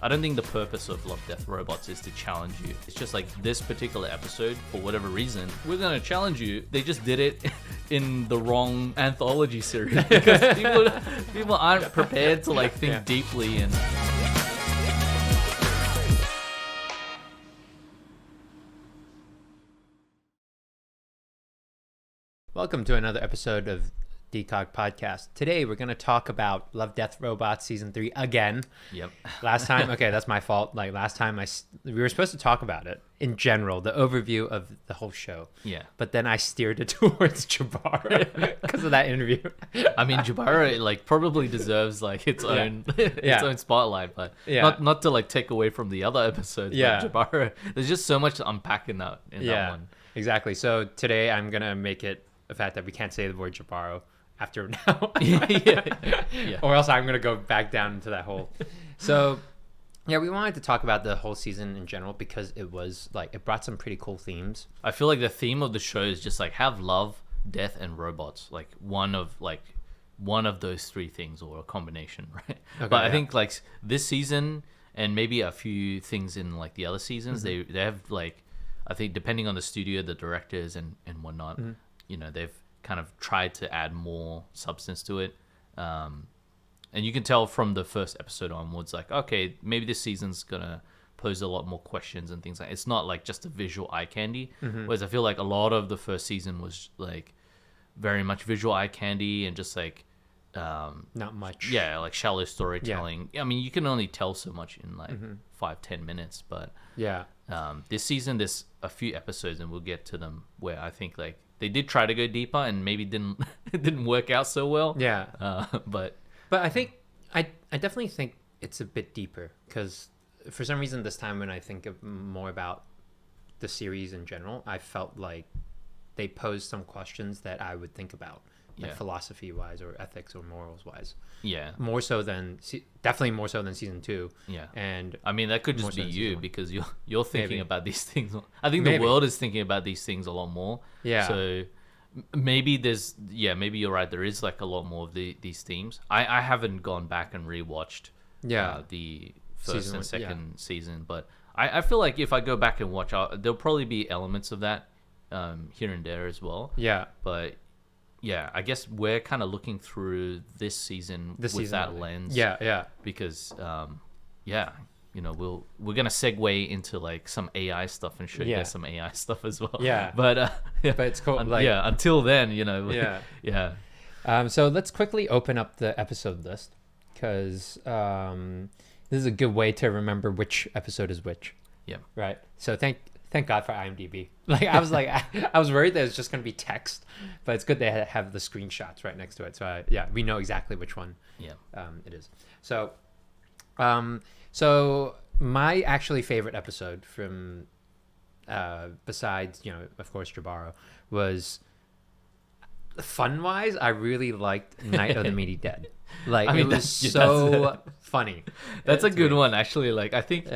I don't think the purpose of Love, Death, Robots is to challenge you. It's just like this particular episode, for whatever reason, we're gonna challenge you. They just did it in the wrong anthology series because people aren't prepared to like think deeply and. Welcome to another episode of Decogged Podcast. Today we're going to talk about Love, Death, Robots Season 3 again. Yep. Last time, okay, that's my fault. Like last time we were supposed to talk about it in general, the overview of the whole show. Yeah. But then I steered it towards Jabara because of that interview. I mean, Jabara like probably deserves like its own own spotlight, but not to like take away from the other episodes. Yeah. But Jabara, there's just so much to unpack in that one. Exactly. So today I'm going to make it the fact that we can't say the word Jabaro after now. Or else I'm going to go back down into that hole. So yeah, we wanted to talk about the whole season in general because it was like, it brought some pretty cool themes. I feel like the theme of the show is just like have love, death, and robots. Like one of those three things or a combination, right? Okay, but I think like this season and maybe a few things in like the other seasons, they have like, I think depending on the studio, the directors and whatnot, you know, they've kind of tried to add more substance to it. And you can tell from the first episode onwards, like, okay, maybe this season's going to pose a lot more questions and things like it's not like just a visual eye candy. Whereas I feel like a lot of the first season was like very much visual eye candy and just like, not much. Yeah, like shallow storytelling. I mean, you can only tell so much in like 5-10 minutes, but this season there's a few episodes and we'll get to them where I think like they did try to go deeper and maybe it didn't work out so well. But I think I definitely think it's a bit deeper because for some reason this time when I think of more about the series in general, I felt like they posed some questions that I would think about, like philosophy wise or ethics or morals wise. More so than definitely more so than season 2. And I mean that could just be you because you're thinking about these things. I think the world is thinking about these things a lot more. So maybe maybe you're right, there is like a lot more of these themes. I haven't gone back and rewatched the first and second season, but I feel like if I go back and watch there'll probably be elements of that here and there as well. But I guess we're kind of looking through this season with that lens. Because, you know, we're gonna segue into like some AI stuff and show you guys some AI stuff as well. But it's cool. Until then, you know. So let's quickly open up the episode list because this is a good way to remember which episode is which. Right. So Thank God for IMDb. Like I was I was worried that it's just gonna be text, but it's good they have the screenshots right next to it. So we know exactly which one. It is. So, so my actually favorite episode from, besides of course Jabaro, was fun wise. I really liked Night of the Meaty Dead. Like it was so funny. That's a good one actually. Like I think.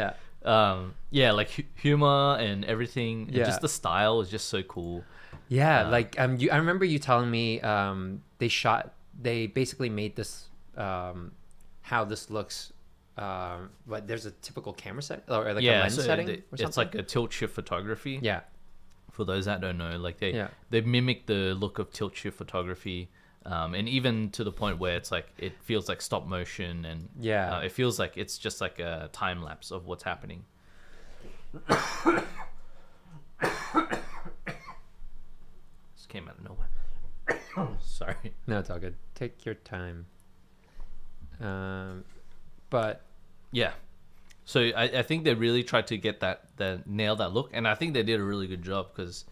Like humor and everything and just the style is just so cool. Like I remember you telling me they basically made this how this looks but there's a typical camera set or like a lens setting or something? It's like a tilt shift photography. For those that don't know, like they mimic the look of tilt shift photography. And even to the point where it's like it feels like stop motion and it feels like it's just like a time lapse of what's happening. This came out of nowhere. Sorry. No, it's all good. Take your time. But so I think they really tried to get that nail that look, and I think they did a really good job because.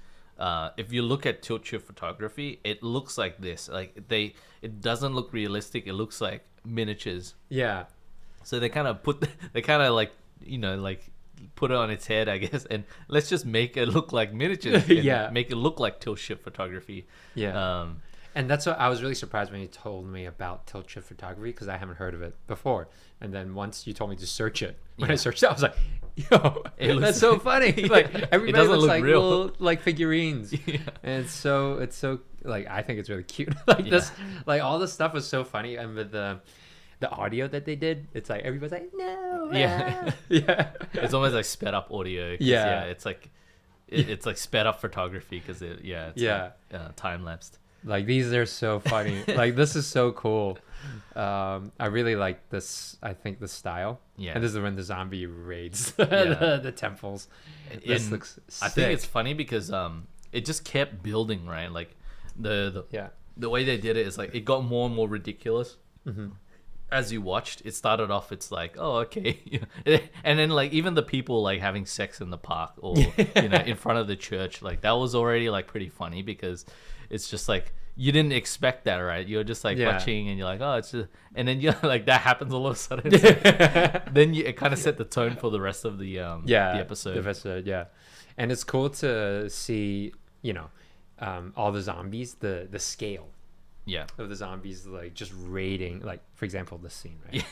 If you look at tilt shift photography, it looks like this. Like it doesn't look realistic. It looks like miniatures. So they kind of put it on its head, I guess, and let's just make it look like miniatures. Make it look like tilt shift photography. And that's what I was really surprised when you told me about tilt shift photography because I haven't heard of it before. And then once you told me to search it, when I searched it, I was like, "Yo, that's so funny!" Like everybody looks like real. Little like figurines, and it's so like I think it's really cute. Like this, like all this stuff was so funny, and with the the audio that they did, it's like everybody's like, no. Yeah. Yeah. It's almost like sped up audio. Yeah. It's like it's like sped up photography because it's like, time lapsed. Like these are so funny. Like this is so cool. I really like this. I think the style. Yeah. And this is when the zombie raids the temples. This looks sick. I think it's funny because it just kept building, right? Like the way they did it is like it got more and more ridiculous. Mm-hmm. As you watched, it started off, it's like, oh, okay. And then like even the people like having sex in the park or in front of the church, like that was already like pretty funny because it's just like you didn't expect that, right? You're just like watching and you're like, oh, it's just, and then you're like that happens all of a sudden. Then it kind of set the tone for the rest of the episode. The episode, yeah. And it's cool to see, all the zombies, the scale. Yeah. Of the zombies, like just raiding, like for example, this scene, right?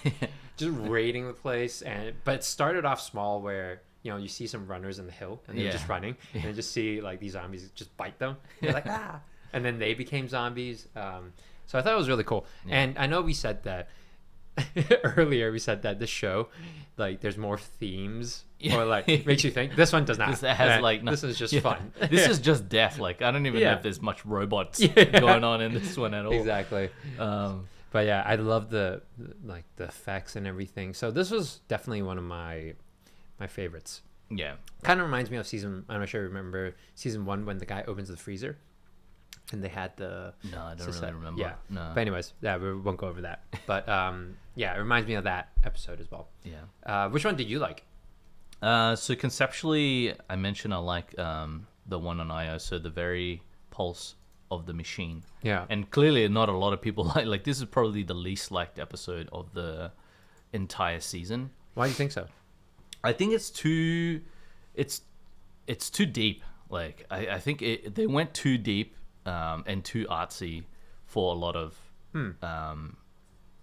Just raiding the place, but it started off small, where you see some runners in the hill and they're just running, and you just see like these zombies just bite them. They're like and then they became zombies. So I thought it was really cool. Yeah. And I know we said that earlier. We said that this show, like, there's more themes or like makes you think. This one does not. This has this is just fun. This is just death. Like I don't even know if there's much robots going on in this one at all. Exactly. But yeah, I love the effects and everything. So this was definitely one of my favorites. Yeah. Kind of reminds me of I'm not sure you remember season 1 when the guy opens the freezer. And they had No, I don't really remember. Yeah. No. But anyways, we won't go over that. But it reminds me of that episode as well. Yeah. Which one did you like? So conceptually, I mentioned I like the one on IO, so the very pulse of the machine. Yeah. And clearly not a lot of people like this is probably the least liked episode of the entire season. Why do you think so? I think it's too deep. Like I think they went too deep. And too artsy for a lot of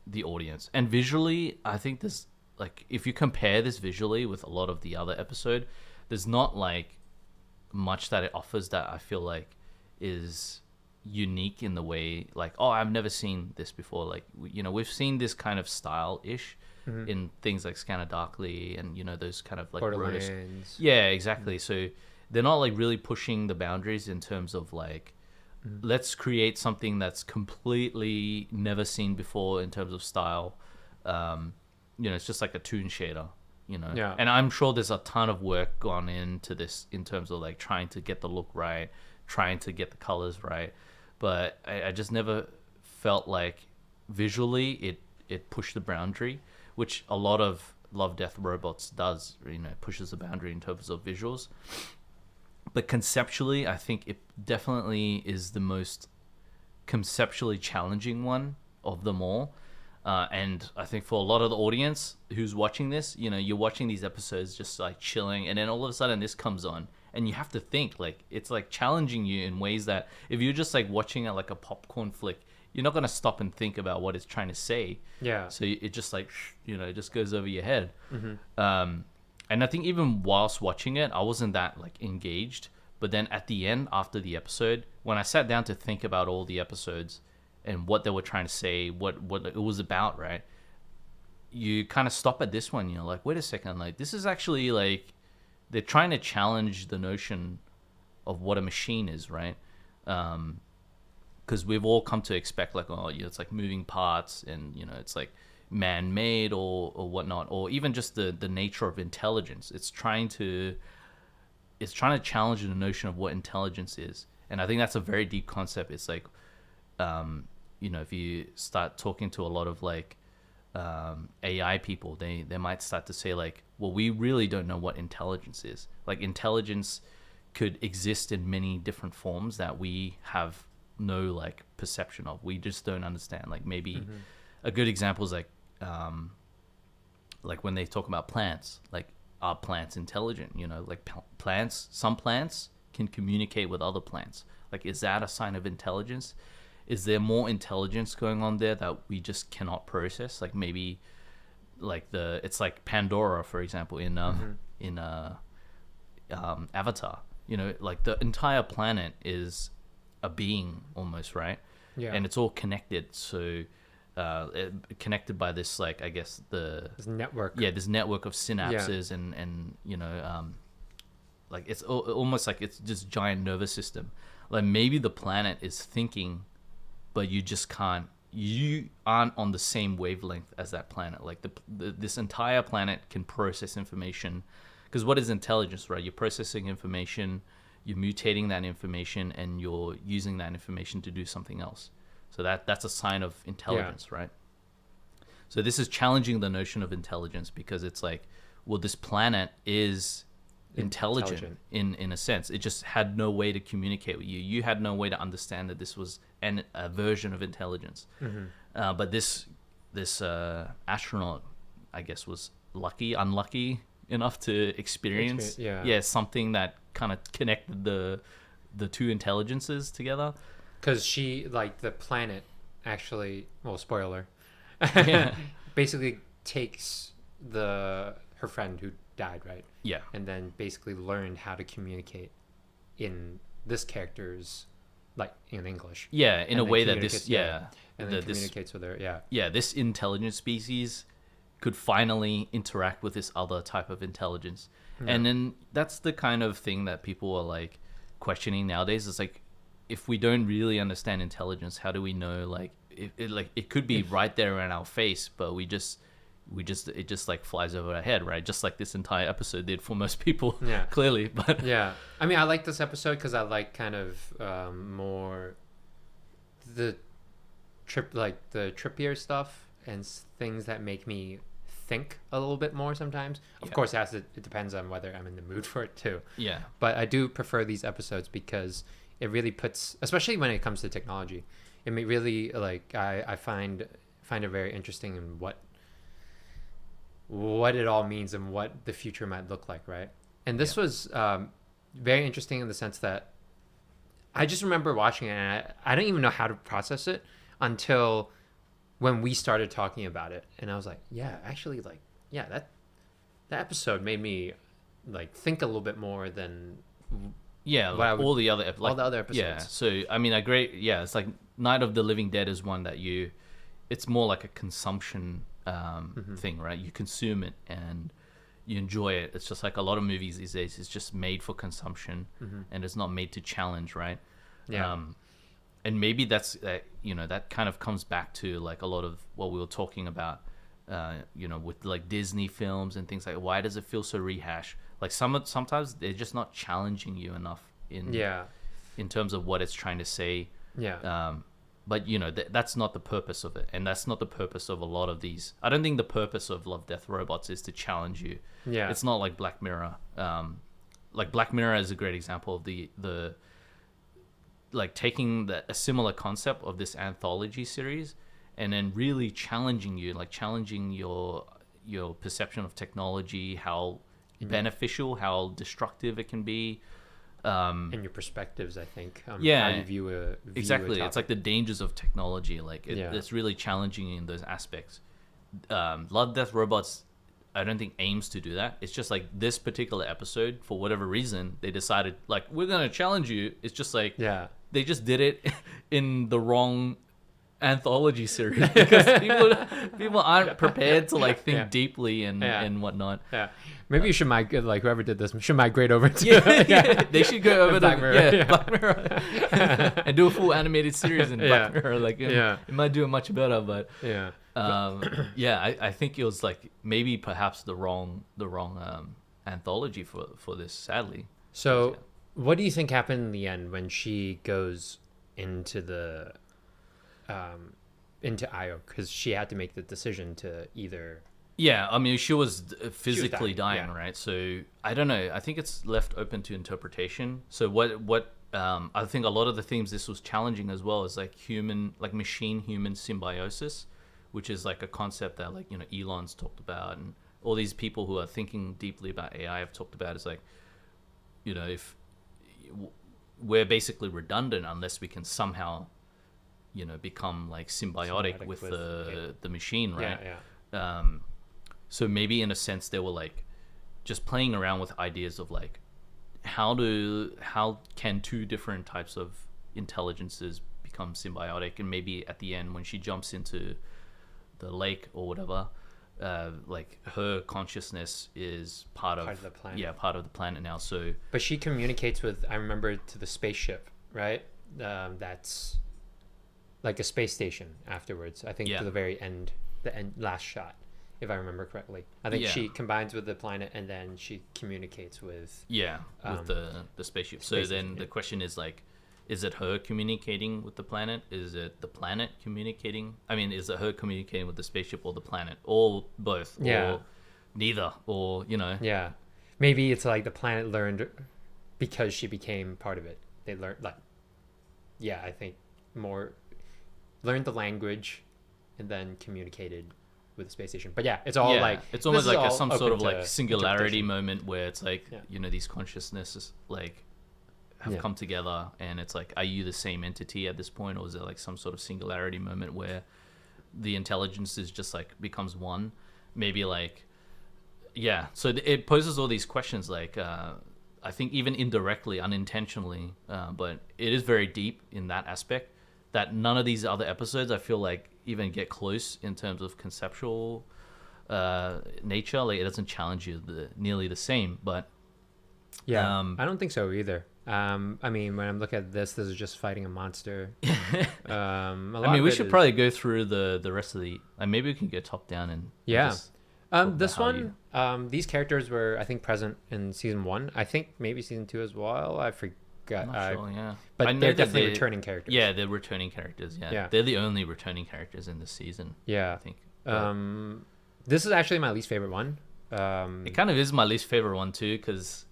the audience. And visually, I think this, like, if you compare this visually with a lot of the other episode, there's not like much that it offers that I feel like is unique in the way, like, oh, I've never seen this before. Like, we've seen this kind of style-ish in things like Scanner Darkly and those kind of like Borderlands. Yeah, exactly. So they're not like really pushing the boundaries in terms of like, let's create something that's completely never seen before in terms of style. It's just like a toon shader, Yeah. And I'm sure there's a ton of work gone into this in terms of like trying to get the look right, trying to get the colors right. But I just never felt like visually it pushed the boundary, which a lot of Love, Death, Robots does, pushes the boundary in terms of visuals. But conceptually, I think it definitely is the most conceptually challenging one of them all. And I think for a lot of the audience who's watching this, you're watching these episodes just like chilling, and then all of a sudden this comes on, and you have to think, like, it's like challenging you in ways that if you're just like watching it like a popcorn flick, you're not going to stop and think about what it's trying to say. Yeah. So it just like, it just goes over your head. Mm-hmm. And I think even whilst watching it, I wasn't that like engaged. But then at the end, after the episode, when I sat down to think about all the episodes and what they were trying to say, what it was about, right? You kind of stop at this one, like, wait a second, like, this is actually like, they're trying to challenge the notion of what a machine is, right? Because we've all come to expect like, oh, it's like moving parts and, it's like man-made or whatnot, or even just the nature of intelligence. It's trying to challenge the notion of what intelligence is. And I think that's a very deep concept. It's like, if you start talking to a lot of like AI people, they might start to say like, well, we really don't know what intelligence is. Like, intelligence could exist in many different forms that we have no like perception of. We just don't understand. Like, maybe a good example is like when they talk about plants, like, are plants intelligent? Like some plants can communicate with other plants. Like, is that a sign of intelligence? Is there more intelligence going on there that we just cannot process? Like, maybe like it's like Pandora, for example, in Avatar. Like, the entire planet is a being almost, right? Yeah. And it's all connected. So connected by this, like, I guess this network. Yeah, this network of synapses and like it's almost like it's just giant nervous system. Like maybe the planet is thinking, but you just can't. You aren't on the same wavelength as that planet. Like this entire planet can process information, because what is intelligence, right? You're processing information, you're mutating that information, and you're using that information to do something else. So that's a sign of intelligence, right? So this is challenging the notion of intelligence, because it's like, well, this planet is intelligent in a sense. It just had no way to communicate with you. You had no way to understand that this was a version of intelligence. But this astronaut, I guess, was unlucky enough to experience something that kind of connected the two intelligences together. Because she, like, the planet actually, well, spoiler, basically takes her friend who died, right? Yeah. And then basically learned how to communicate in this character's, like, in English. Yeah, in a way that this, and then communicates with her, Yeah, this intelligent species could finally interact with this other type of intelligence. And then that's the kind of thing that people are, like, questioning nowadays. It's like, if we don't really understand intelligence, how do we know, like, it could be right there in our face, but it just like flies over our head, right? Just like this entire episode did for most people, clearly. But I mean, I like this episode because I like kind of more the trippier stuff and things that make me think a little bit more sometimes. Of course, it depends on whether I'm in the mood for it too. Yeah. But I do prefer these episodes because it really puts, especially when it comes to technology, it really, like, I find it very interesting in what it all means and what the future might look like, right? And this was very interesting in the sense that I just remember watching it, and I don't even know how to process it until when we started talking about it. And I was like, that episode made me, like, think a little bit more than all the other episodes. Yeah, so I mean, it's like Night of the Living Dead is one that it's more like a consumption thing, right? You consume it and you enjoy it. It's just like a lot of movies these days. It's just made for consumption, and it's not made to challenge, right? And maybe that's that kind of comes back to, like, a lot of what we were talking about, with, like, Disney films and things like, why does it feel so rehashed? Like, sometimes they're just not challenging you enough in terms of what it's trying to say. But that's not the purpose of it, and that's not the purpose of a lot of these. I don't think the purpose of Love, Death, Robots is to challenge you. It's not like Black Mirror. Like, Black Mirror is a great example of the like, taking a similar concept of this anthology series and then really challenging you, like challenging your perception of technology, how beneficial, how destructive it can be. And your perspectives, I think. How you view exactly. It's like the dangers of technology. Like, it's really challenging in those aspects. Love, Death, Robots, I don't think aims to do that. It's just like this particular episode, for whatever reason, they decided, like, we're going to challenge you. It's just like, they just did it in the wrong anthology series, because people aren't prepared to, like, think deeply and whatnot. Maybe you should migrate, like, whoever did this should migrate over to they should go over to Black Mirror and do a full animated series in Black Mirror. Like, it might do it much better, but I think it was, like, maybe perhaps the wrong anthology for this, sadly. So what do you think happened in the end when she goes into the into Io, because she had to make the decision to either... I mean, she was physically dying, right? So I don't know. I think it's left open to interpretation. So what I think a lot of the themes this was challenging as well is, like, machine-human symbiosis, which is, like, a concept that, like, Elon's talked about, and all these people who are thinking deeply about AI have talked about. Is like, if we're basically redundant unless we can somehow, become, like, symbiotic with the machine, right? So maybe in a sense they were, like, just playing around with ideas of, like, how can two different types of intelligences become symbiotic, and maybe at the end when she jumps into the lake or whatever, like her consciousness is part of the planet. Yeah, part of the planet now. So, but she communicates with, I remember, to the spaceship, right? That's like a space station afterwards. I think to the very end, last shot, if I remember correctly. I think she combines with the planet and then she communicates with with the spaceship. So then the question is like, is it her communicating with the planet? Is it the planet communicating? I mean, is it her communicating with the spaceship or the planet? Or both? Or neither? Or, you know? Yeah. Maybe it's like the planet learned because she became part of it. They learned, like, I think more learned the language and then communicated with the space station. But yeah, it's all like... It's almost like some sort of like singularity moment where it's like, you know, these consciousnesses like... have come together, and it's like, are you the same entity at this point, or is it like some sort of singularity moment where the intelligence is just like becomes one? Maybe like, so it poses all these questions, like I think even indirectly, unintentionally, but it is very deep in that aspect that none of these other episodes I feel like even get close in terms of conceptual nature. Like, it doesn't challenge you nearly the same, but I don't think so either. I mean, when I'm looking at this is just fighting a monster. I mean, we should probably go through the rest of the... maybe we can go top down and... this one, these characters were, I think, present in season 1. I think maybe season 2 as well. I forgot. I'm not sure, But they're definitely returning characters. Yeah, they're returning characters, They're the only returning characters in this season, I think. This is actually my least favorite one. It kind of is my least favorite one, too, because...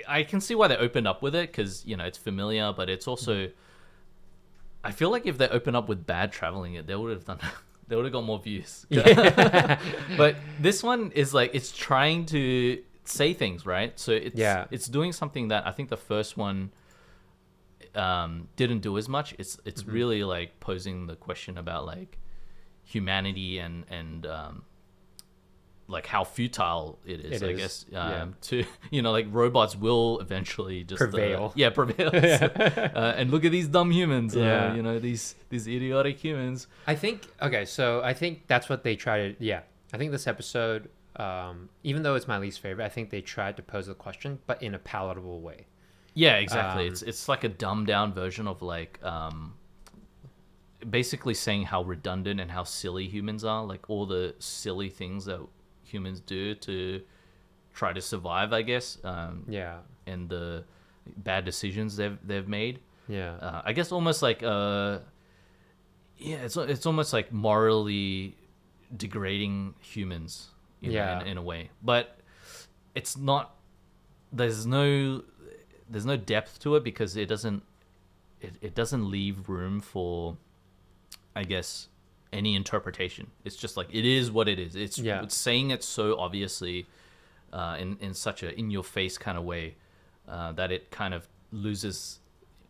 I can see why they opened up with it, because, you know, it's familiar, but it's also... I feel like if they opened up with bad traveling it, they would have done... they would have got more views. But this one is like, it's trying to say things, right? So it's doing something that I think the first one didn't do as much. It's really like posing the question about like humanity and like how futile it is, I guess, to, you know, like robots will eventually just prevail. Prevail. And look at these dumb humans, you know, these idiotic humans. I think that's what they try to, I think this episode, even though it's my least favorite, I think they tried to pose the question, but in a palatable way. Yeah, exactly. It's like a dumbed down version of like, basically saying how redundant and how silly humans are, like all the silly things that humans do to try to survive, I guess. And the bad decisions they've made. I guess almost like it's almost like morally degrading humans in a way, but it's not. There's no depth to it because it doesn't leave room for, I guess, any interpretation. It's just like, it is what it is. It's saying it so obviously in such a in your face kind of way that it kind of loses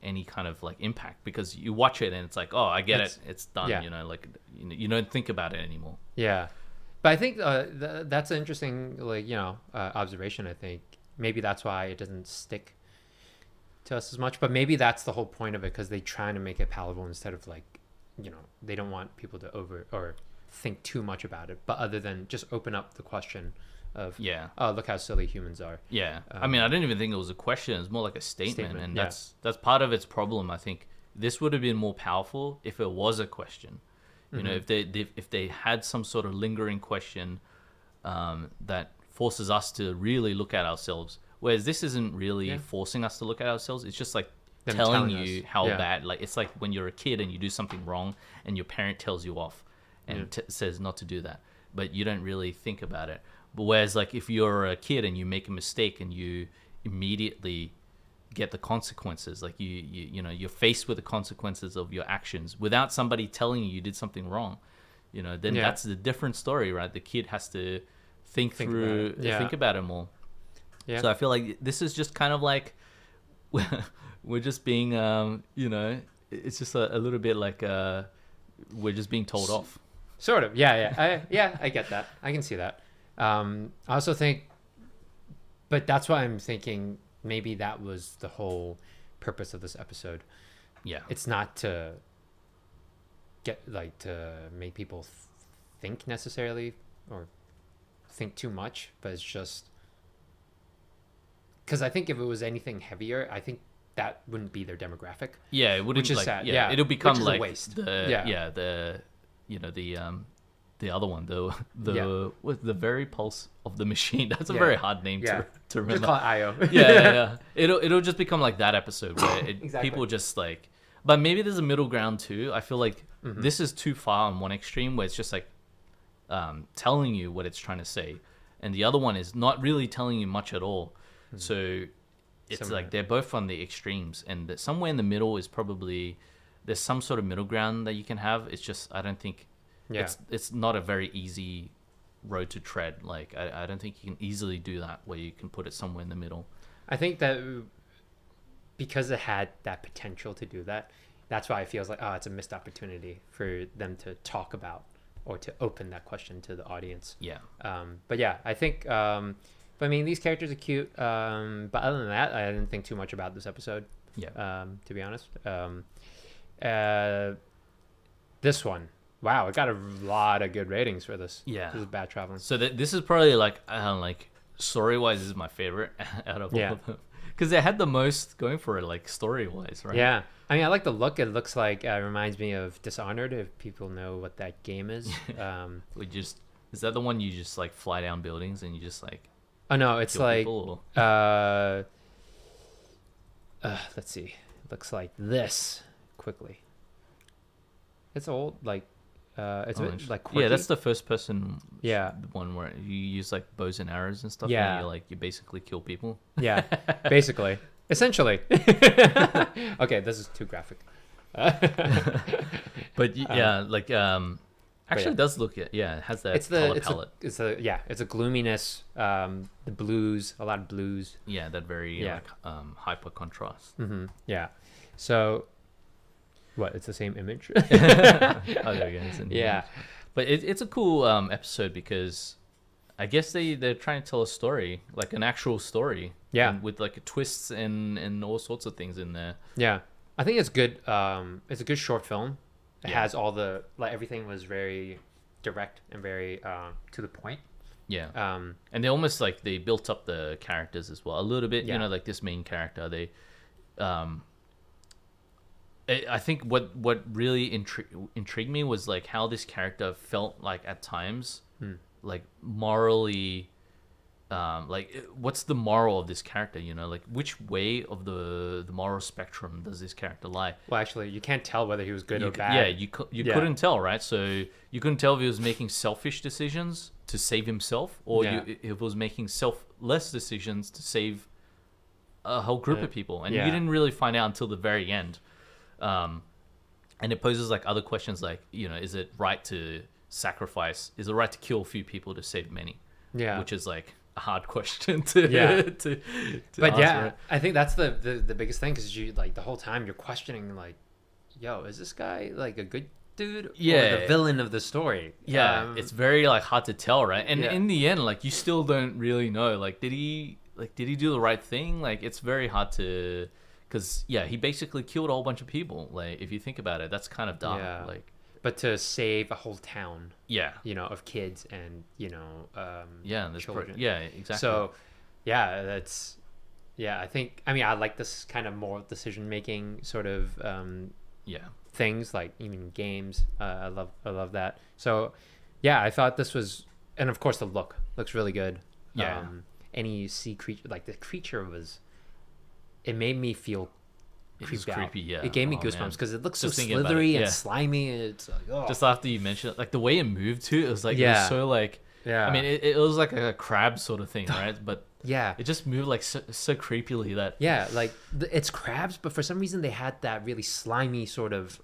any kind of like impact, because you watch it and it's like, oh, I get it, it's done. You know, like, you don't think about it anymore. But I think that's an interesting, like, you know, observation. I think maybe that's why it doesn't stick to us as much, but maybe that's the whole point of it, because they're trying to make it palatable instead of like, you know, they don't want people to think too much about it, but other than just open up the question of, oh, look how silly humans are. I mean, I didn't even think it was a question. It's more like a statement. And that's part of its problem. I think this would have been more powerful if it was a question. You know, if they had some sort of lingering question that forces us to really look at ourselves, whereas this isn't really forcing us to look at ourselves. It's just like telling you how bad. Like, it's like when you're a kid and you do something wrong and your parent tells you off and says not to do that, but you don't really think about it. But whereas like if you're a kid and you make a mistake and you immediately get the consequences, like you know, you're faced with the consequences of your actions without somebody telling you did something wrong, you know, then that's a different story, right? The kid has to think about it more. So I feel like this is just kind of like we're just being you know, it's just a little bit like we're just being told off, sort of. I get that. I can see that. I also think, but that's why I'm thinking maybe that was the whole purpose of this episode. It's not to get like to make people think necessarily or think too much, but it's just because I think if it was anything heavier, I think that wouldn't be their demographic. Yeah, it wouldn't. Which is like, sad. Yeah, it'll become like a waste. The other one, the very pulse of the machine. That's a very hard name to remember. Just call it IO. yeah. It'll just become like that episode where Exactly. people just like. But maybe there's a middle ground too. I feel like this is too far on one extreme where it's just like telling you what it's trying to say, and the other one is not really telling you much at all. So it's like they're both on the extremes, and somewhere in the middle is probably there's some sort of middle ground that you can have. It's just I don't think it's not a very easy road to tread. Like I don't think you can easily do that where you can put it somewhere in the middle. I think that because it had that potential to do that, that's why it feels like it's a missed opportunity for them to talk about or to open that question to the audience. Yeah. But yeah, I think. But I mean, these characters are cute. But other than that, I didn't think too much about this episode. Yeah. To be honest. This one. Wow, it got a lot of good ratings for this. Yeah. This is Bad Traveling. So this is probably like story-wise, this is my favorite out of all of them. Because they had the most going for it, like story-wise, right? Yeah. I mean, I like the look. It looks like it reminds me of Dishonored, if people know what that game is. Is that the one you just like fly down buildings and you just like... Oh, no, it's like... let's see. It looks like this quickly. It's old, like... it's a bit, like quirky. Yeah, that's the first person the one where you use like bows and arrows and stuff. Yeah. And you basically kill people. Yeah, basically. Essentially. Okay, this is too graphic. But actually it does look it has that color palette. It's a gloominess, the blues, a lot of blues. Yeah, that very hyper contrast. Mm-hmm. Yeah. So what, it's the same image? Oh, there we go. Yeah. But it's a cool episode because I guess they're trying to tell a story, like an actual story. Yeah. And with like twists and all sorts of things in there. Yeah. I think it's good. It's a good short film. It has all the, like, everything was very direct and very to the point. Yeah. And they almost like they built up the characters as well a little bit. You know, like this main character, they I think what really intrigued me was like how this character felt like at times like morally like what's the moral of this character, you know, like which way of the moral spectrum does this character lie? Well, actually you can't tell whether he was good or bad. Yeah, you couldn't tell, right? So you couldn't tell if he was making selfish decisions to save himself or if he was making selfless decisions to save a whole group of people, and you didn't really find out until the very end. And it poses like other questions, like, you know, is it right to sacrifice? Is it right to kill a few people to save many? Yeah, which is like a hard question to but answer. Yeah, I think that's the biggest thing, because you, like, the whole time you're questioning, like, yo, is this guy like a good dude or the villain of the story? It's very like hard to tell, right? And in the end, like, you still don't really know, like, did he do the right thing? Like, it's very hard to, because he basically killed a whole bunch of people. Like, if you think about it, that's kind of dark. Like, but to save a whole town, you know, of kids and, you know, children. Exactly. So, that's, I think, I mean, I like this kind of more decision making sort of things, like even games. I love that. So, I thought this was, and of course the look looks really good. Any sea creature, like the creature was, it made me feel creeped out. Creepy, It gave me goosebumps because it looks so slithery and slimy. It's like, oh. Just after you mentioned it, like the way it moved too, it was like, it was so like, I mean, it was like a crab sort of thing, right? But it just moved like so creepily that like it's crabs, but for some reason they had that really slimy sort of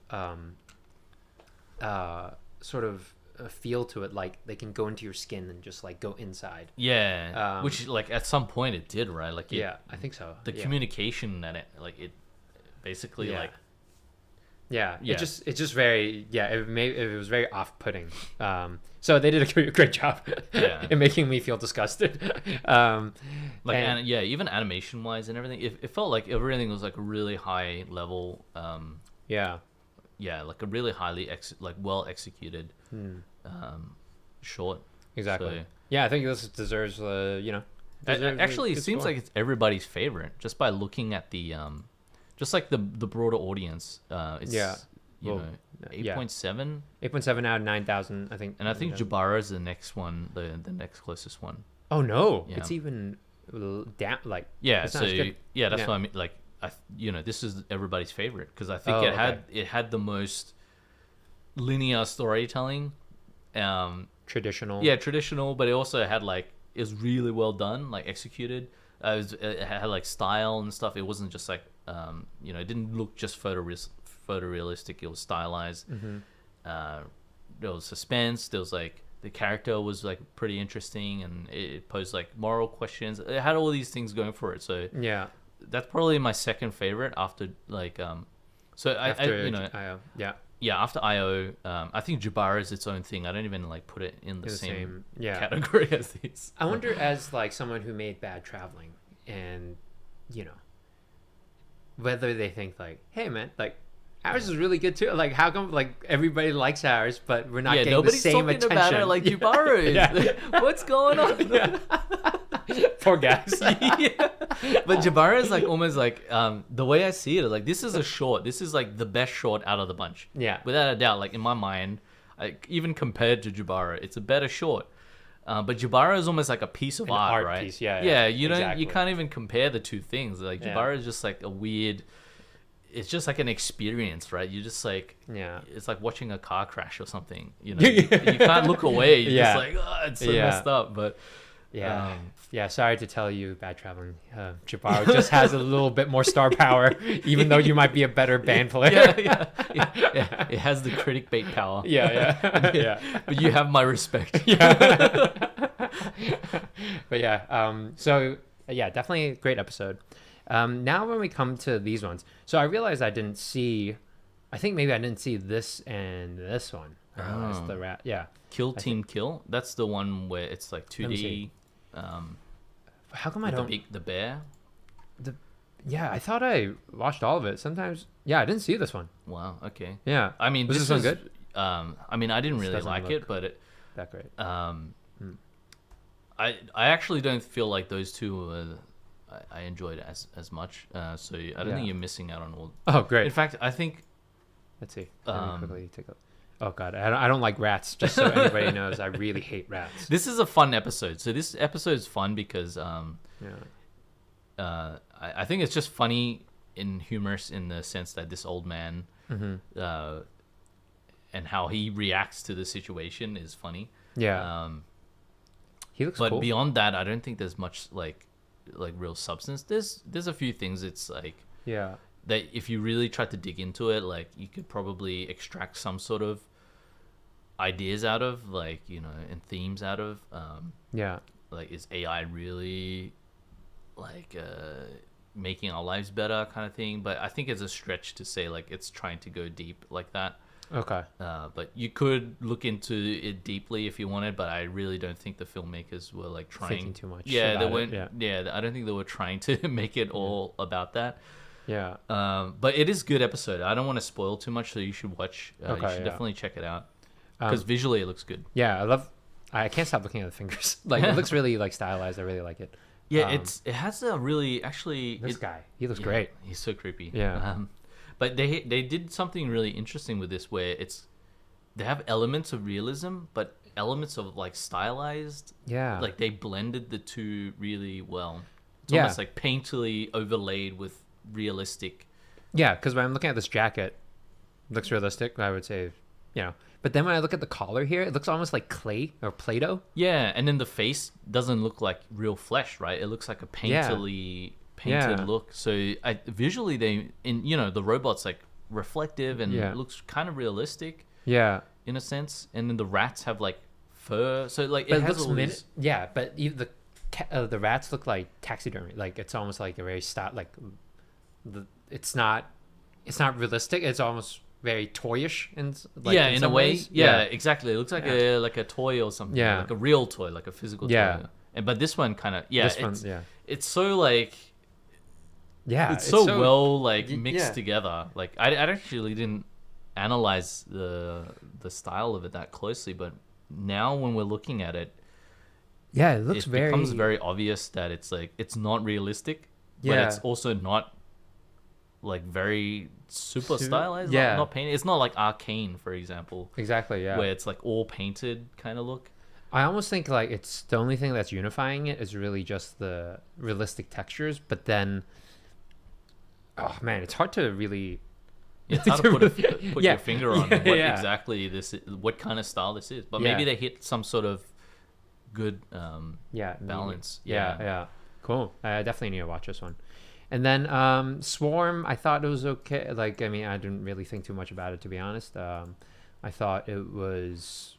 a feel to it, like they can go into your skin and just like go inside. Which like at some point it did, right? Like I think so. The communication that it basically like it's just very it was very off-putting. So they did a great job in making me feel disgusted. Even animation wise and everything, it felt like everything was like a really high level. like a really highly well executed short. Exactly. So, yeah, I think this deserves actually, it seems like it's everybody's favorite just by looking at the just like the broader audience. It's 8.7. 8.7 out of 9,000, I think. And I think Jabara is the next one, the next closest one. Oh no, it's even down. Like that's what I mean. Like this is everybody's favorite because I think it had the most linear storytelling. Traditional, but it also had it was really well done, executed. It had style and stuff. It wasn't just it didn't look just photorealistic. It was stylized. There was suspense. There was the character was pretty interesting, and it posed moral questions. It had all these things going for it. So that's probably my second favorite after after IO. I think Jabara is its own thing. I don't even put it in the same category as these. I wonder, as someone who made Bad Traveling, and whether they think hey man, ours is really good too. How come everybody likes ours, but we're not getting the same attention? Nobody's talking about it like Jabara is. What's going on? Poor guys. But Jabara is almost the way I see it, this is a short. This is the best short out of the bunch. Yeah, without a doubt. In my mind, even compared to Jabara, it's a better short. But Jabara is almost a piece of art, right? Piece, you can't even compare the two things. Jabara is just a weird. It's just an experience, right? You just it's like watching a car crash or something. You can't look away. You're just it's so messed up. But sorry to tell you, Bad Traveling, Jabara just has a little bit more star power, even though you might be a better band player. It has the critic bait power. But you have my respect. But definitely a great episode. Now when we come to these ones, so I realized I didn't see this and this one. It's the rat. Kill Team Kill. That's the one where it's 2D. How come I don't? The bear. I thought I watched all of it. Sometimes, I didn't see this one. Wow. Okay. Yeah. I mean, was this one good? I didn't really like it, but that great. I actually don't feel like those two I enjoyed as much. So I don't think you're missing out on all. Oh, great. In fact, I think. Let's see. Let me quickly take a. Oh God, I don't like rats. Just so anybody knows, I really hate rats. This is a fun episode. So this episode is fun because I think it's just funny and humorous in the sense that this old man and how he reacts to the situation is funny. Yeah. He looks but cool. Beyond that, I don't think there's much real substance. There's a few things it's that if you really try to dig into it, you could probably extract some sort of ideas out of, and themes out of. Is AI really making our lives better, kind of thing? But I think it's a stretch to say it's trying to go deep like that. Okay. But you could look into it deeply if you wanted, but I really don't think the filmmakers were trying thinking too much. Yeah, they weren't. Yeah, I don't think they were trying to make it all about that. Yeah. But it is a good episode. I don't want to spoil too much, so you should watch. You should definitely check it out because visually it looks good. Yeah, I can't stop looking at the fingers. It looks really stylized. I really like it. Yeah, it has a really this guy. He looks great. He's so creepy. Yeah. But they did something really interesting with this, where they have elements of realism, but elements of stylized. Yeah. They blended the two really well. It's almost painterly overlaid with realistic. Yeah, because when I'm looking at this jacket, it looks realistic. I would say, But then when I look at the collar here, it looks almost like clay or Play-Doh. Yeah, and then the face doesn't look like real flesh, right? It looks like a painted look. So visually, the robot's reflective and it looks kind of realistic. Yeah, in a sense. And then the rats have fur, so it has all these. Yeah, but even the rats look like taxidermy. It's almost like a very it's not realistic. It's almost very toyish in a way. Ways. Yeah, exactly. It looks like a toy or something. Yeah, like a real toy, like a physical toy. But this one kind of it's so it's so well mixed together. I actually didn't analyze the style of it that closely, but now when we're looking at it, it looks becomes very obvious that it's like it's not realistic, but it's also not like very super stylized. Not painted. It's not like Arcane, for example. Exactly. Yeah. Where it's like all painted kind of look. I almost think like it's the only thing that's unifying it is really just the realistic textures, but then, oh man, it's hard to really. It's hard to put your finger on what exactly what kind of style this is. But maybe they hit some sort of good balance. Yeah. Cool. I definitely need to watch this one. And then Swarm, I thought it was okay. Like, I mean, I didn't really think too much about it, to be honest. I thought it was.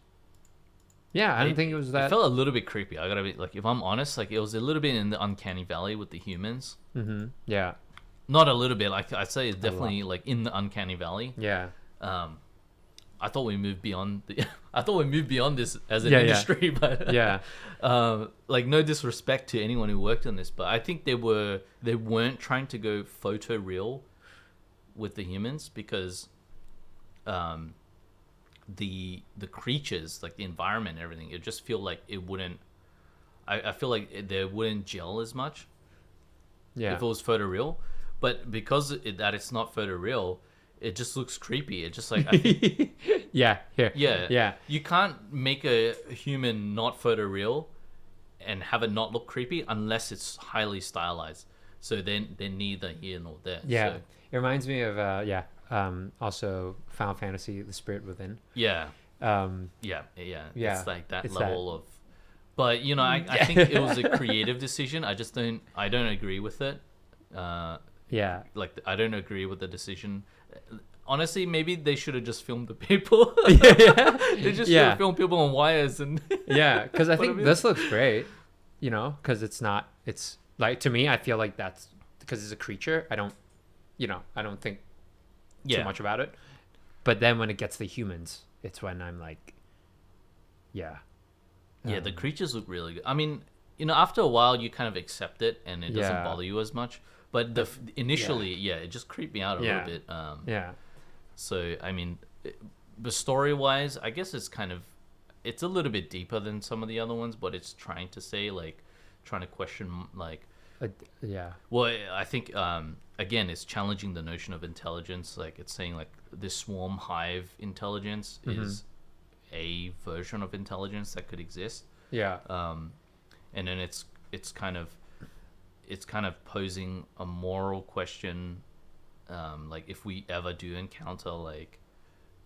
Yeah, I didn't think it was that. It felt a little bit creepy. I gotta be like, if I'm honest, like it was a little bit in the Uncanny Valley with the humans. Mm-hmm. Yeah. Not a little bit. Like I'd say it's definitely like in the Uncanny Valley. Yeah. I thought we moved beyond this as an industry, but like no disrespect to anyone who worked on this, but I think they weren't trying to go photo real with the humans because the creatures, like the environment and everything, it just feel like it wouldn't. I feel like they wouldn't gel as much. Yeah. If it was photo real, but because that it's not photo real, it just looks creepy. It just like I think, yeah. You can't make a human not photo real and have it not look creepy unless it's highly stylized. So then they're neither here nor there. Yeah, so, it reminds me of also Final Fantasy: The Spirit Within. Yeah. It's like that level of. But you know, I think it was a creative decision. I don't agree with it. Like I don't agree with the decision. Honestly, maybe they should have just filmed the people. They just should have filmed people on wires and. Because I think this looks great. You know, because it's like, to me, I feel like that's because it's a creature. I don't think too much about it. But then when it gets the humans, it's when I'm like, the creatures look really good. I mean, you know, after a while, you kind of accept it, and it doesn't bother you as much. But initially, it just creeped me out a little bit. So, I mean, the story-wise, I guess it's a little bit deeper than some of the other ones, but it's trying to question, like... Well, I think, again, it's challenging the notion of intelligence. Like, it's saying, like, this swarm hive intelligence is a version of intelligence that could exist. And then it's kind of posing a moral question, like if we ever do encounter like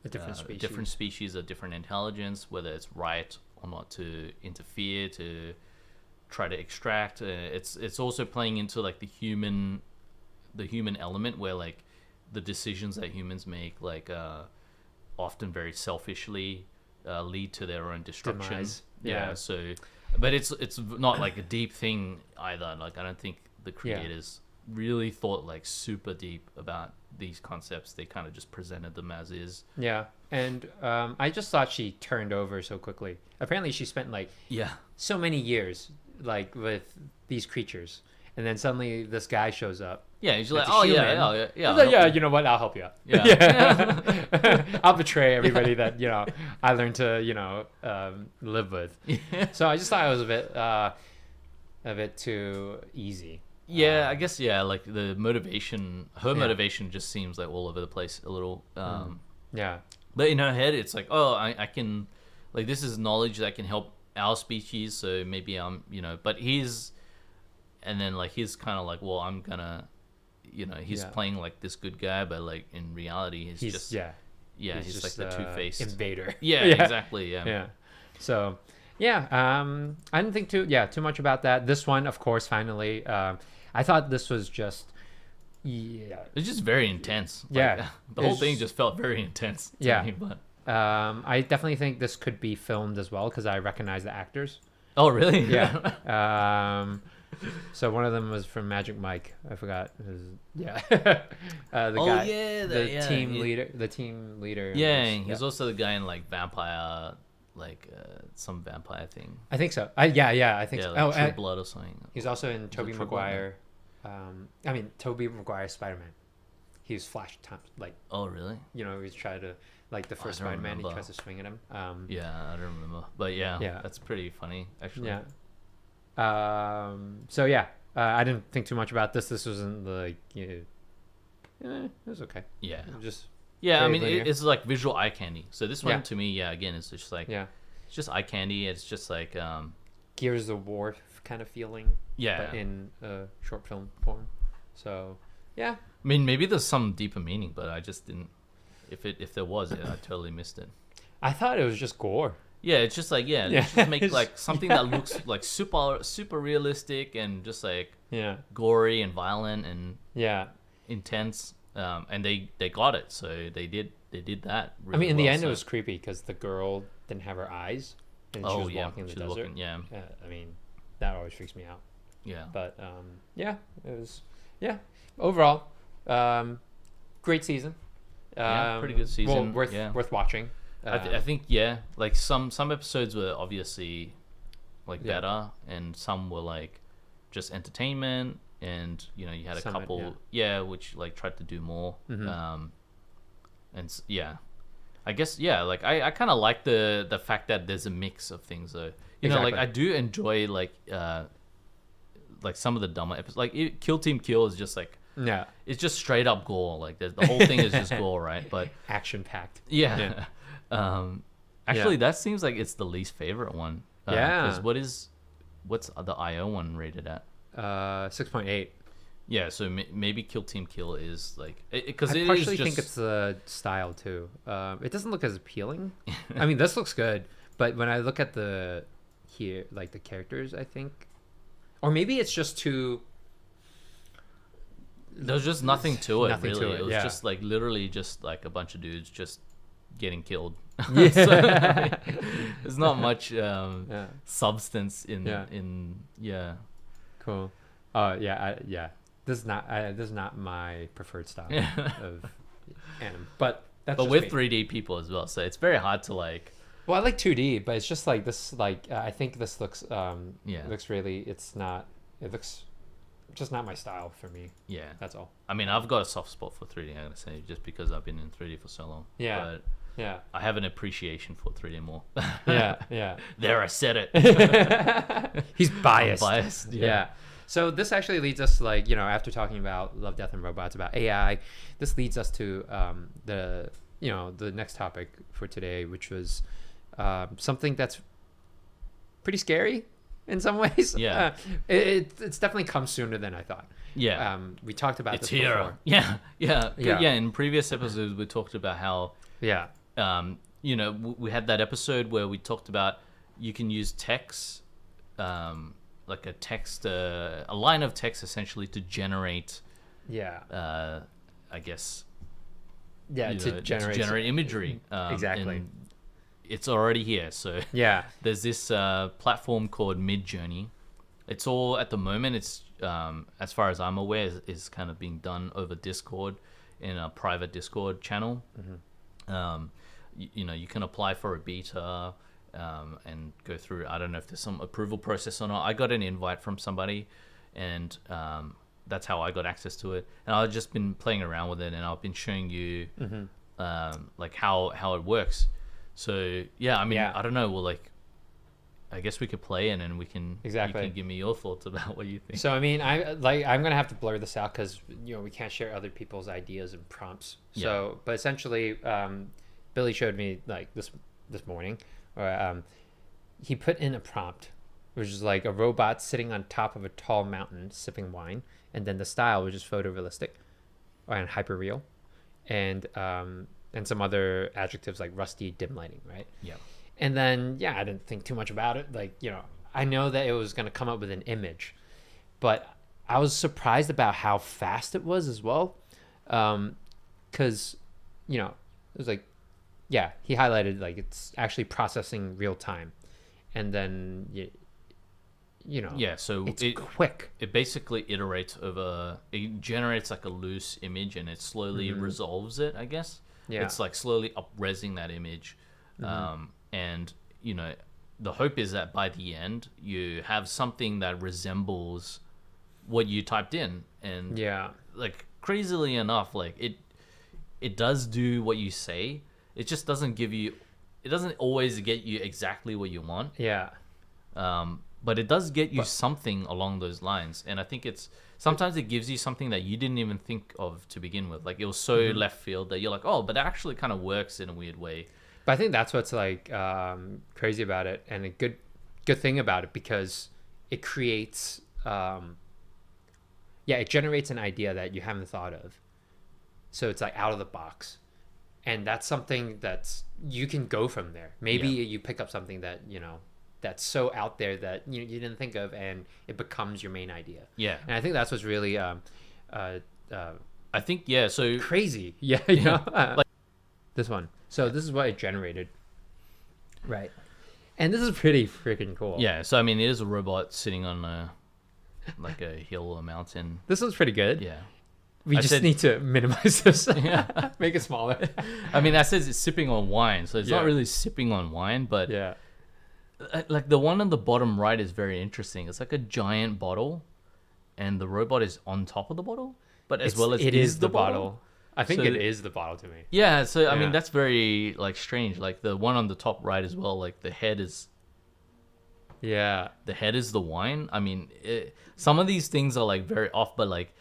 a different species, a different intelligence, whether it's right or not to interfere, to try to extract. It's also playing into like the human element, where like the decisions that humans make, like often very selfishly, lead to their own destruction. Demise. So. But it's not like a deep thing either. Like I don't think the creators really thought like super deep about these concepts. They kind of just presented them as is. Yeah, and I just thought she turned over so quickly. Apparently, she spent like so many years like with these creatures, and then suddenly this guy shows up. Yeah, he's like, oh yeah. Like, you know what? I'll help you out. Yeah. I'll betray everybody that I learned to live with. So I just thought it was a bit too easy. Yeah, I guess like the motivation, her motivation just seems like all over the place a little. But in her head, it's like, oh, I can, like, this is knowledge that can help our species. So maybe I'm, but he's, and then like he's kind of like, well, I'm gonna. He's playing like this good guy, but like in reality, he's just he's like the two-faced invader. Exactly. So I didn't think too much about that. This one, of course, finally, I thought this was just it's just very intense. Like, the whole thing just felt very intense to me, but I definitely think this could be filmed as well because I recognize the actors. Oh really? So one of them was from Magic Mike. I forgot. Team leader. Yeah, he's also the guy in like Vampire, like some vampire thing. I think so. I think so. Like True Blood or something. He's also in Tobey Maguire. Tobey Maguire Spider-Man. He's Flash time, like. Oh really? He's trying to, like, the first Spider-Man, he tries to swing at him. Yeah, I don't remember, but yeah, that's pretty funny actually. Yeah. So yeah, I didn't think too much about this. This wasn't like, it was okay. Yeah. Just. Yeah, I mean, it's like visual eye candy. So this one to me, again, it's just like, it's just eye candy. It's just like Gears of War kind of feeling. Yeah. But in short film form. So yeah. I mean, maybe there's some deeper meaning, but I just didn't. If there was, I totally missed it. I thought it was just gore. Yeah, it's just like just make like something that looks like super realistic and just like gory and violent and intense. And they got it, so they did that. Really I mean, in the end, it was creepy because the girl didn't have her eyes, and she was walking in the desert. I mean, that always freaks me out. Yeah, but it was overall, great season. Pretty good season. Well, worth watching. I think like some episodes were obviously like better, and some were like just entertainment. And you had a couple which like tried to do more. And I guess like I kind of like the fact that there's a mix of things though. You know, like I do enjoy like some of the dumber episodes. Like Kill Team Kill is just like it's just straight up gore. Like the whole thing is just gore, right? But action packed. Actually that seems like it's the least favorite one. Because what's the IO one rated at? 6.8. Yeah, so maybe Kill Team Kill is like, because I partially think it's the style too. It doesn't look as appealing. I mean, this looks good, but when I look at the characters, I think, or maybe it's just too. There's just nothing to it. Really, it was just like literally just like a bunch of dudes just getting killed. So, there's not much substance in. Cool. This is not my preferred style of anime, but with 3D people as well, so it's very hard to like. Well, I like 2D, but it's just like this. Like I think this looks looks really. It looks just not my style for me. Yeah, that's all. I mean, I've got a soft spot for 3D. I'm gonna say just because I've been in 3D for so long. But I have an appreciation for 3D more. There, I said it. He's biased. I'm biased. Yeah. So this actually leads us, like, after talking about Love, Death, and Robots, about AI, this leads us to the next topic for today, which was something that's pretty scary in some ways. Yeah. It's definitely come sooner than I thought. Yeah. We talked about this here. before. Yeah. In previous episodes, we talked about how we had that episode where we talked about you can use text, like a text, a line of text essentially to generate, I guess, to generate imagery. Exactly. It's already here. So there's this platform called Midjourney. It's all at the moment. It's as far as I'm aware, is kind of being done over Discord in a private Discord channel. You can apply for a beta. And go through. I don't know if there's some approval process or not. I got an invite from somebody, and that's how I got access to it. And I've just been playing around with it, and I've been showing you like how it works. So I mean, I don't know. Well, like, I guess we could play, and then we can you can give me your thoughts about what you think. So I mean, I'm gonna have to blur this out because we can't share other people's ideas and prompts. So, but essentially, Billy showed me like this morning. Or he put in a prompt, which is like a robot sitting on top of a tall mountain sipping wine, and then the style was just photorealistic and hyperreal, and some other adjectives like rusty, dim lighting, right? Yeah. And then I didn't think too much about it. Like I know that it was gonna come up with an image, but I was surprised about how fast it was as well, because it was like. Yeah, he highlighted like it's actually processing real time, and then so it's quick. It basically iterates over. It generates like a loose image, and it slowly resolves it. I guess. Yeah. It's like slowly up-resing that image, and the hope is that by the end you have something that resembles what you typed in, and like crazily enough, like it does do what you say. It just doesn't give you. It doesn't always get you exactly what you want. Yeah. But it does get you something along those lines, and I think sometimes it gives you something that you didn't even think of to begin with. Like it was so left field that you're like, oh, but that actually kind of works in a weird way. But I think that's what's like crazy about it, and a good thing about it, because it creates, it generates an idea that you haven't thought of. So it's like out of the box, and that's something that's you can go from there. Maybe you pick up something that that's so out there that you didn't think of, and it becomes your main idea. Yeah, and I think that's what's really I think so crazy. Yeah, you know, like this one. So this is what it generated, right? And this is pretty freaking cool. Yeah. So I mean, it is a robot sitting on a hill or a mountain. This one's pretty good. Yeah. We just need to minimize this. Yeah. Make it smaller. I mean, that says it's sipping on wine, so it's not really sipping on wine, but yeah. Like the one on the bottom right is very interesting. It's like a giant bottle, and the robot is on top of the bottle, but as well as it is the bottle. I think it is the bottle to me. Yeah, so I mean that's very like strange. Like the one on the top right as well. Like the head is. Yeah. The head is the wine. I mean, some of these things are like very off, but like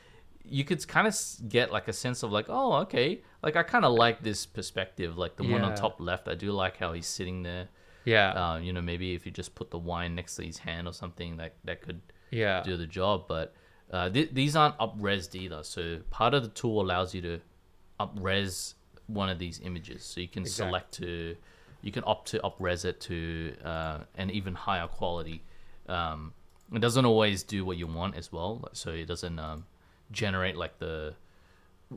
you could kind of get like a sense of like, oh, okay, like I kind of like this perspective. Like the one on top left, I do like how he's sitting there. Yeah. Maybe if you just put the wine next to his hand or something, that could do the job. But these aren't up-resed either. So part of the tool allows you to up-res one of these images. So you can you can opt to up-res it to an even higher quality. It doesn't always do what you want as well. So it doesn't generate like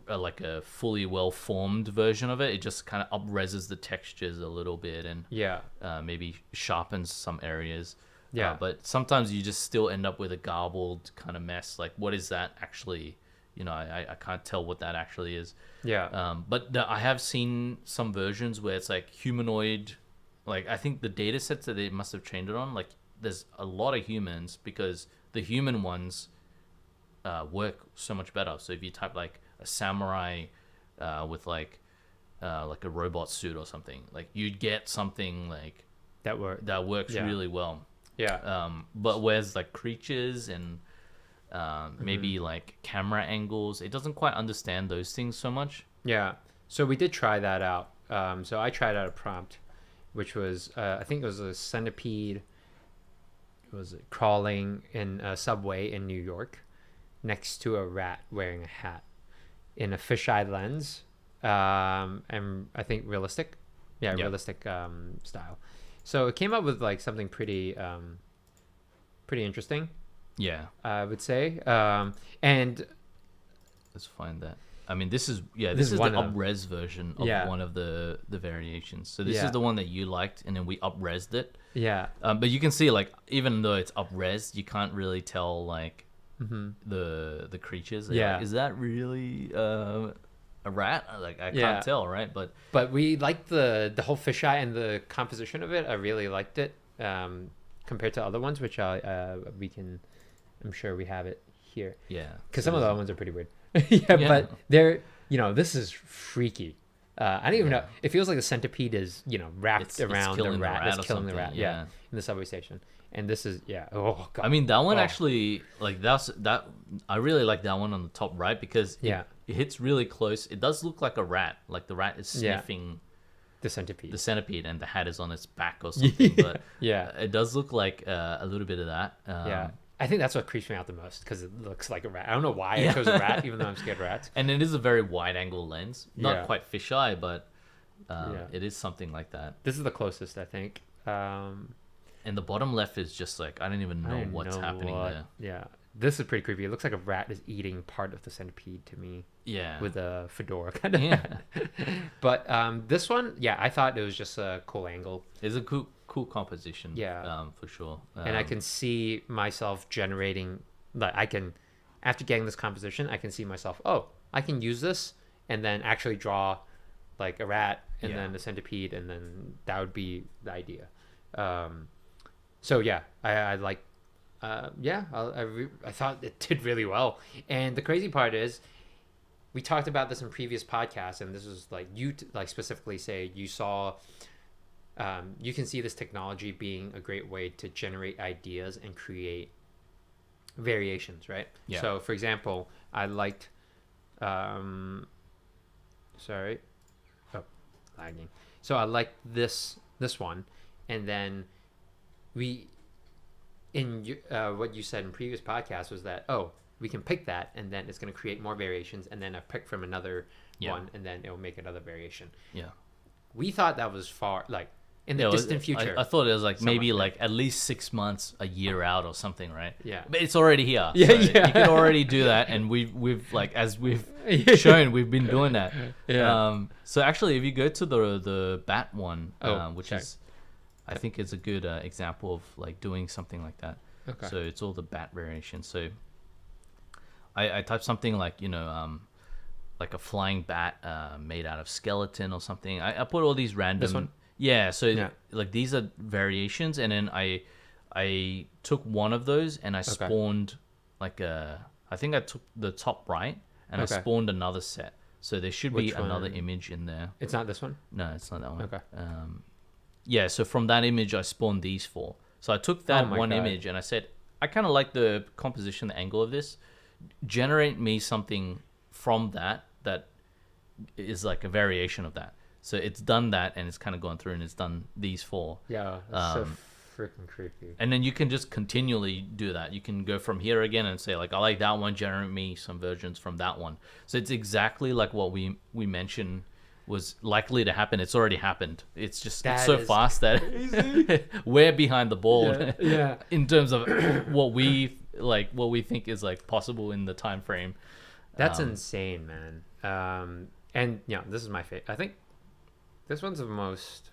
like a fully well-formed version of it. It just kind of up-reses the textures a little bit and maybe sharpens some areas. But sometimes you just still end up with a garbled kind of mess. Like, what is that actually? I can't tell what that actually is. But I have seen some versions where it's like humanoid. Like, I think the data sets that they must have trained it on, like, there's a lot of humans because the human ones work so much better. So if you type like a samurai with like a robot suit or something, like you'd get something like that works really well. But whereas like creatures and maybe like camera angles, it doesn't quite understand those things so much. So we did try that out. So I tried out a prompt which was I think it was a centipede. Was crawling in a subway in New York next to a rat wearing a hat in a fisheye lens, and I think realistic style. So it came up with like something pretty interesting, I would say. And let's find that. I mean, this is the up-res version of one of the variations. So this is the one that you liked, and then we up-resed it. But you can see, like, even though it's up-resed, you can't really tell, like, the creatures. Like, is that really a rat? Like, I can't tell, right? But we liked the whole fisheye and the composition of it. I really liked it compared to other ones, which I'm sure we have it here. Because some of the other ones are pretty weird. But they're, this is freaky. I don't even know. It feels like the centipede is, wrapped around the rat that's killing the rat. In the subway station. And this is, oh god. I mean, that one actually, like, that I really like that one on the top right because it hits really close. It does look like a rat. Like the rat is sniffing the centipede, and the hat is on its back or something. But it does look like a little bit of that. I think that's what creeps me out the most because it looks like a rat. I don't know why I chose a rat, even though I'm scared of rats. And it is a very wide angle lens. Not quite fisheye, but it is something like that. This is the closest, I think. And the bottom left is just like, I don't even know what's happening there. Yeah. This is pretty creepy. It looks like a rat is eating part of the centipede to me. With a fedora kind of. But this one, I thought it was just a cool angle. It's a cool composition. For sure. And I can see myself generating, like, after getting this composition, I can see myself, I can use this and then actually draw like a rat and then a centipede, and then that would be the idea. I like. I thought it did really well, and the crazy part is, we talked about this in previous podcasts, and this is like you like specifically say you saw. You can see this technology being a great way to generate ideas and create variations, right? Yeah. So, for example, I liked. Lagging. So I liked this one, and then what you said in previous podcasts was that we can pick that, and then it's going to create more variations, and then I pick from another one, and then it'll make another variation. Yeah. We thought that was far, like in the distant future. I thought it was like maybe like at least 6 months, a year out or something, right? Yeah. But it's already here. Yeah, so yeah. You can already do that, and we've like, as we've shown, we've been doing that. Yeah. So actually, if you go to the bat one, which check. is, I think it's a good example of like doing something like that. Okay. So it's all the bat variations. So I typed something like, like a flying bat made out of skeleton or something. I put all these random. This one? Yeah. So like these are variations, and then I took one of those and I spawned like I think I took the top right and I spawned another set. So there should be another image in there. It's not this one? No, it's not that one. Okay. Yeah. So from that image, I spawned these four. So I took that one image and I said, I kind of like the composition, the angle of this. Generate me something from that is like a variation of that. So it's done that, and it's kind of gone through and it's done these four. Yeah, that's so freaking creepy. And then you can just continually do that. You can go from here again and say like, I like that one, generate me some versions from that one. So it's exactly like what we mentioned was likely to happen. It's already happened. It's just it's so fast that we're behind the ball in terms of what we think is like possible in the time frame. That's insane, man. And this is my favorite. I think this one's the most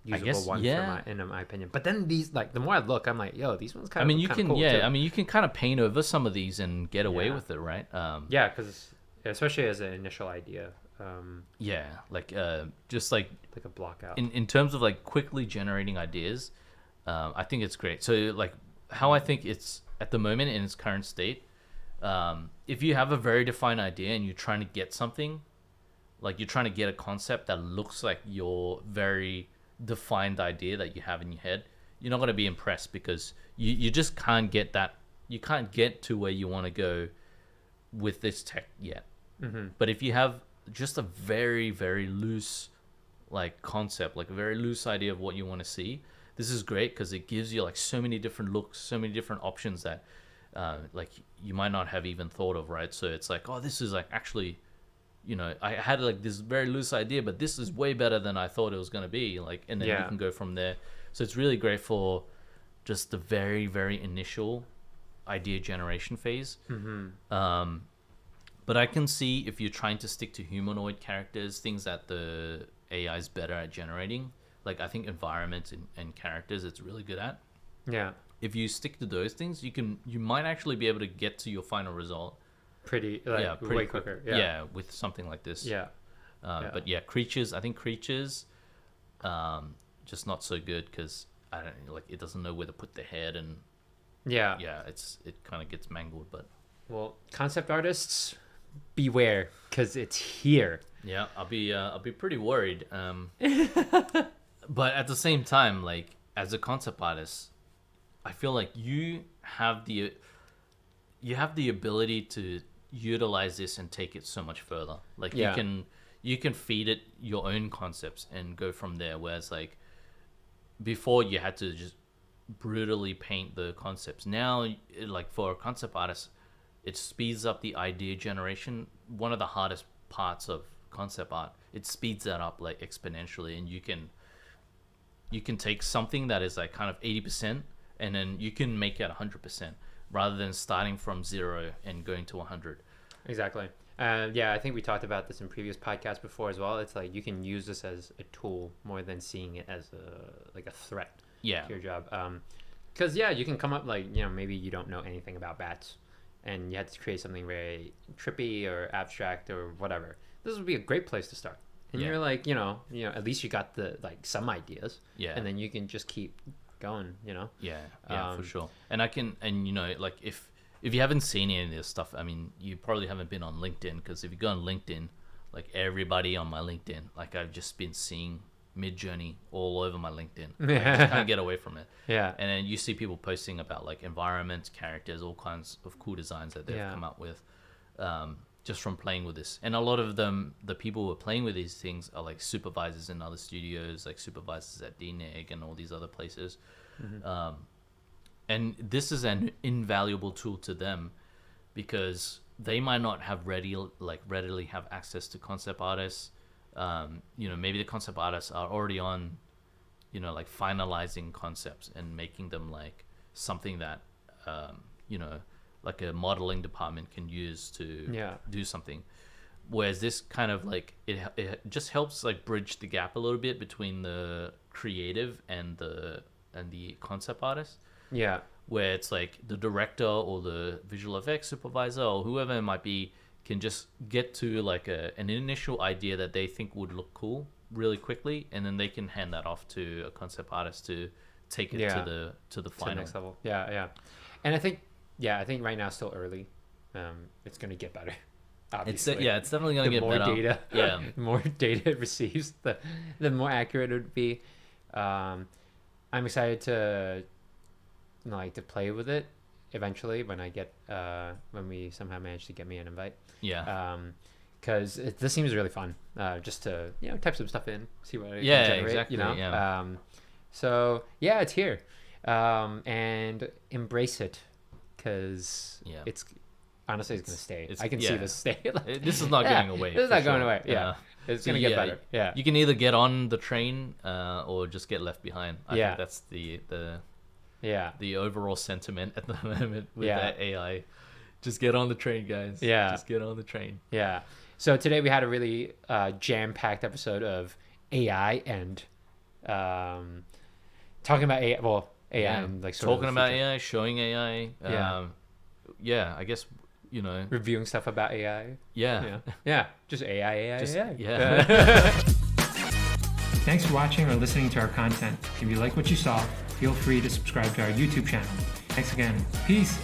usable one in my opinion. But then these, like, the more I look, I'm like, yo, these ones kind of. Cool too. I mean, you can kind of paint over some of these and get away with it, right? Because especially as an initial idea. Just like a block out. In terms of like quickly generating ideas, I think it's great. So like how I think it's at the moment in its current state, if you have a very defined idea and you're trying to get something, like you're trying to get a concept that looks like your very defined idea that you have in your head, you're not going to be impressed because you just can't get that. You can't get to where you want to go with this tech yet. Mm-hmm. But if you have just a very, very loose like concept, like a very loose idea of what you want to see, this is great because it gives you like so many different looks, so many different options that like you might not have even thought of, right? So it's like, oh, this is like actually, I had like this very loose idea, but this is way better than I thought it was going to be, like, and then you can go from there. So it's really great for just the very, very initial idea generation phase. Mm-hmm. But I can see if you're trying to stick to humanoid characters, things that the AI is better at generating, like I think environments and characters it's really good at. Yeah. If you stick to those things, you might actually be able to get to your final result pretty way quicker. Yeah, with something like this. Yeah. But creatures, I think creatures, just not so good because I don't know, like it doesn't know where to put the head and it kind of gets mangled. But concept artists, beware because it's here. Yeah, I'll be pretty worried. But at the same time, like as a concept artist, I feel like you have the ability to utilize this and take it so much further. Like you can feed it your own concepts and go from there. Whereas like before you had to just brutally paint the concepts. Now, like for a concept artist, it speeds up the idea generation. One of the hardest parts of concept art, it speeds that up like exponentially, and you can take something that is like kind of 80% and then you can make it 100% rather than starting from 0 and going to 100. Exactly. I think we talked about this in previous podcasts before as well. It's like you can use this as a tool more than seeing it as a threat to your job. Because you can come up like, maybe you don't know anything about bats and you had to create something very trippy or abstract or whatever. This would be a great place to start. And you're like, at least you got the like some ideas. Yeah. And then you can just keep going, for sure. And I can, like if you haven't seen any of this stuff, I mean, you probably haven't been on LinkedIn, because if you go on LinkedIn, like everybody on my LinkedIn, like I've just been seeing Midjourney all over my LinkedIn. Like, I just can't get away from it. Yeah. And then you see people posting about like environments, characters, all kinds of cool designs that they've come up with, just from playing with this. And a lot of them, the people who are playing with these things are like supervisors in other studios, like supervisors at DNEG and all these other places. And this is an invaluable tool to them, because they might not have readily have access to concept artists. Maybe the concept artists are already on, like finalizing concepts and making them like something that, like a modeling department can use to do something. Whereas this kind of like, it just helps like bridge the gap a little bit between the creative and the concept artist. Yeah. Where it's like the director or the visual effects supervisor or whoever it might be can just get to like an initial idea that they think would look cool really quickly, and then they can hand that off to a concept artist to take it to the final, to the next level. Yeah. And I think right now it's still early. It's going to get better. Obviously. It's definitely going to get better. The more data it receives, the more accurate it would be. I'm excited to play with it eventually when we somehow manage to get me an invite. Because this seems really fun. Just to type some stuff in, see what it can generate. Exactly. So it's here, and embrace it, because it's honestly it's gonna stay. I can see this stay. This is not going away. This is not going away. It's gonna get better. You can either get on the train or just get left behind. I think that's the overall sentiment at the moment with that AI. Just get on the train, guys. Just get on the train. So today we had a really jam-packed episode of AI and talking about AI. Well, AI and like talking about AI, showing AI. I guess reviewing stuff about AI. Just AI. Thanks for watching or listening to our content. If you like what you saw, feel free to subscribe to our YouTube channel. Thanks again. Peace.